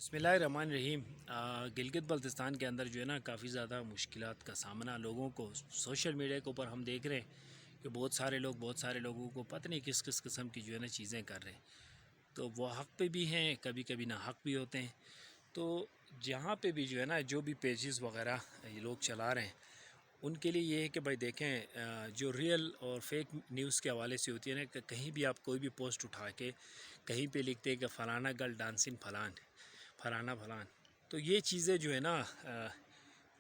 बिस्मिल्लाहिर्रहमानिर्रहीम। गिलगित बल्तिस्तान के अंदर जो है ना काफ़ी ज़्यादा मुश्किलात का सामना लोगों को सोशल मीडिया के ऊपर हम देख रहे हैं कि बहुत सारे लोगों को पता नहीं किस किस किस्म की जो है ना चीज़ें कर रहे हैं। तो वो हक़ पे भी हैं, कभी कभी ना हक़ भी होते हैं। तो जहाँ पे भी जो है ना जो भी पेजेस वगैरह ये लोग चला रहे हैं उनके लिए ये है कि भाई देखें, जो रियल और फेक न्यूज़ के हवाले से होती है ना कि कहीं भी आप कोई भी पोस्ट उठा के कहीं पे लिखते हैं कि फ़लाना गर्ल डांसिंग फलाना फलान, तो ये चीज़ें जो है ना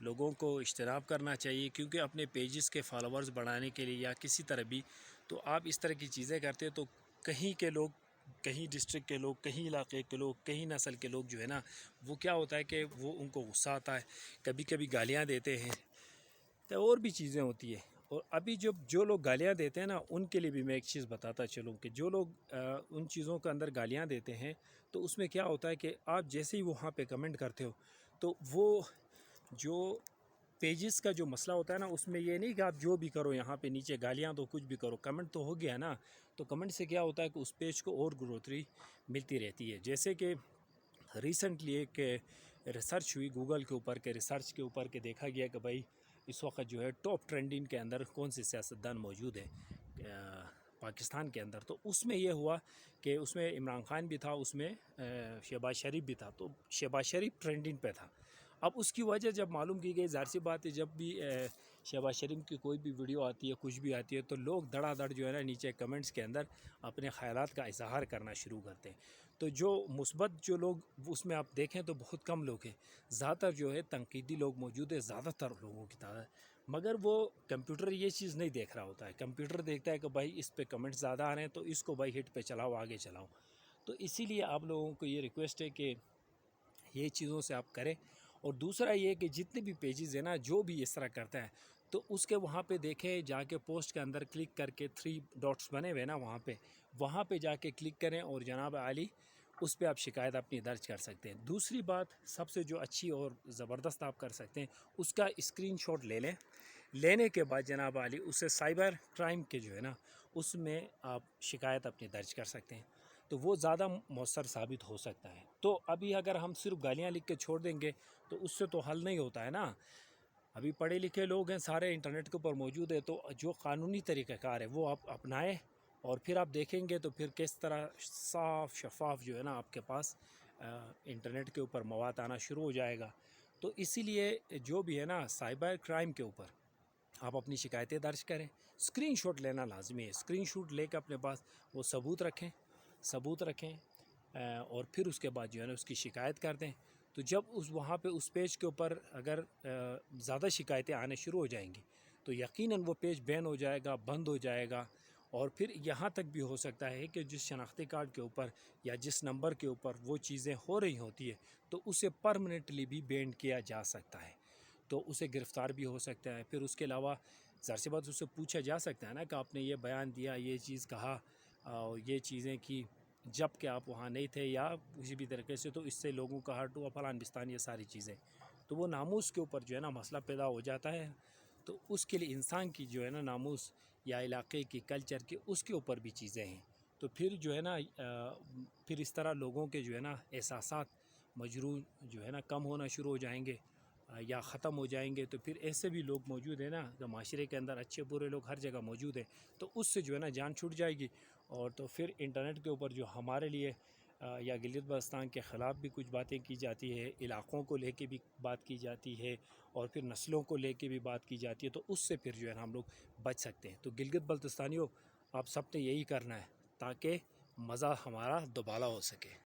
लोगों को इज्तनाब करना चाहिए, क्योंकि अपने पेजेस के फॉलोअर्स बढ़ाने के लिए या किसी तरह भी तो आप इस तरह की चीज़ें करते हो तो कहीं के लोग, कहीं डिस्ट्रिक्ट के लोग, कहीं इलाके के लोग, कहीं नस्ल के लोग जो है ना वो क्या होता है कि वो उनको गुस्सा आता है, कभी कभी गालियाँ देते हैं, तो और भी चीज़ें होती है। और अभी जो लोग गालियाँ देते हैं ना उनके लिए भी मैं एक चीज़ बताता चलूँ कि जो लोग उन चीज़ों के अंदर गालियाँ देते हैं तो उसमें क्या होता है कि आप जैसे ही वहाँ पे कमेंट करते हो तो वो जो पेजेस का जो मसला होता है ना उसमें ये नहीं कि आप जो भी करो यहाँ पे नीचे गालियाँ तो कुछ भी करो, कमेंट तो हो गया ना, तो कमेंट से क्या होता है कि उस पेज को और ग्रोथरी मिलती रहती है। जैसे कि रिसेंटली एक रिसर्च हुई गूगल के ऊपर के रिसर्च के ऊपर के देखा गया कि भाई इस वक्त जो है टॉप ट्रेंडिंग के अंदर कौन से सियासतदान मौजूद है पाकिस्तान के अंदर। तो उसमें यह हुआ कि उसमें इमरान खान भी था, उसमें शहबाज शरीफ भी था, तो शहबाज शरीफ ट्रेंडिंग पे था। अब उसकी वजह जब मालूम की गई, ज़ाहिर सी बात है जब भी शहबाज शरीफ की कोई भी वीडियो आती है, कुछ भी आती है, तो लोग धड़ाधड़ जो है ना नीचे कमेंट्स के अंदर अपने ख़यालात का इजहार करना शुरू करते हैं। तो जो मुस्बत जो लोग उसमें आप देखें तो बहुत कम लोग हैं, ज़्यादातर जो है तनकीदी लोग मौजूद है, ज़्यादातर लोगों की तादाद। मगर वो कंप्यूटर ये चीज़ नहीं देख रहा होता है, कंप्यूटर देखता है कि भाई इस पे कमेंट्स ज़्यादा आ रहे हैं तो इसको भाई हिट पे चलाओ, आगे चलाओ। तो इसीलिए आप लोगों को ये रिक्वेस्ट है कि ये चीज़ों से आप करें। और दूसरा ये कि जितने भी पेजेस हैं ना जो भी इस तरह करता है तो उसके वहाँ पे देखें, जाके पोस्ट के अंदर क्लिक करके 3 डॉट्स बने हुए ना वहाँ पे जाके क्लिक करें और जनाब आली उस पर आप शिकायत अपनी दर्ज कर सकते हैं। दूसरी बात सबसे जो अच्छी और ज़बरदस्त आप कर सकते हैं, उसका स्क्रीनशॉट ले लें, लेने के बाद जनाब आली उससे साइबर क्राइम के जो है ना उसमें आप शिकायत अपनी दर्ज कर सकते हैं, तो वो ज़्यादा मौसर साबित हो सकता है। तो अभी अगर हम सिर्फ गालियाँ लिख के छोड़ देंगे तो उससे तो हल नहीं होता है ना। अभी पढ़े लिखे लोग हैं, सारे इंटरनेट के ऊपर मौजूद है, तो जो कानूनी तरीक़ाकार है वो आप अपनाएं और फिर आप देखेंगे तो फिर किस तरह साफ़ शफाफ जो है ना आपके पास इंटरनेट के ऊपर मवाद आना शुरू हो जाएगा। तो इसीलिए जो भी है ना साइबर क्राइम के ऊपर आप अपनी शिकायतें दर्ज करें, स्क्रीनशॉट लेना लाजमी है, स्क्रीनशॉट लेकर अपने पास वो सबूत रखें और फिर उसके बाद जो है ना उसकी शिकायत कर दें। तो जब उस वहाँ पे उस पेज के ऊपर अगर ज़्यादा शिकायतें आने शुरू हो जाएंगी तो यकीनन वो पेज बैन हो जाएगा, बंद हो जाएगा। और फिर यहाँ तक भी हो सकता है कि जिस शनाख्ती कार्ड के ऊपर या जिस नंबर के ऊपर वो चीज़ें हो रही होती है तो उसे परमानेंटली भी बैन किया जा सकता है, तो उसे गिरफ़्तार भी हो सकता है। फिर उसके अलावा ज़ाहिर सी बात उससे पूछा जा सकता है ना कि आपने ये बयान दिया, ये चीज़ कहा और ये चीज़ें की जब कि आप वहाँ नहीं थे या किसी भी तरीके से, तो इससे लोगों का हर्ट हुआ फलान बिस्तान, ये सारी चीज़ें। तो वो नामूस के ऊपर जो है ना मसला पैदा हो जाता है। तो उसके लिए इंसान की जो है ना नामूस या इलाके की कल्चर की उसके ऊपर भी चीज़ें हैं। तो फिर जो है ना फिर इस तरह लोगों के जो है ना एहसासात मजरूह जो है ना कम होना शुरू हो जाएंगे या ख़त्म हो जाएंगे। तो फिर ऐसे भी लोग मौजूद हैं ना कि माशरे के अंदर अच्छे बुरे लोग हर जगह मौजूद हैं, तो उससे जो है ना जान छूट जाएगी। और तो फिर इंटरनेट के ऊपर जो हमारे लिए या गिलगित बल्तिस्तान के ख़िलाफ़ भी कुछ बातें की जाती है, इलाक़ों को लेके भी बात की जाती है और फिर नस्लों को लेके भी बात की जाती है, तो उससे फिर जो है ना हम लोग बच सकते हैं। तो गिलगित बल्तिस्तानियों आप सब ने यही करना है ताकि मज़ा हमारा दोबाला हो सके।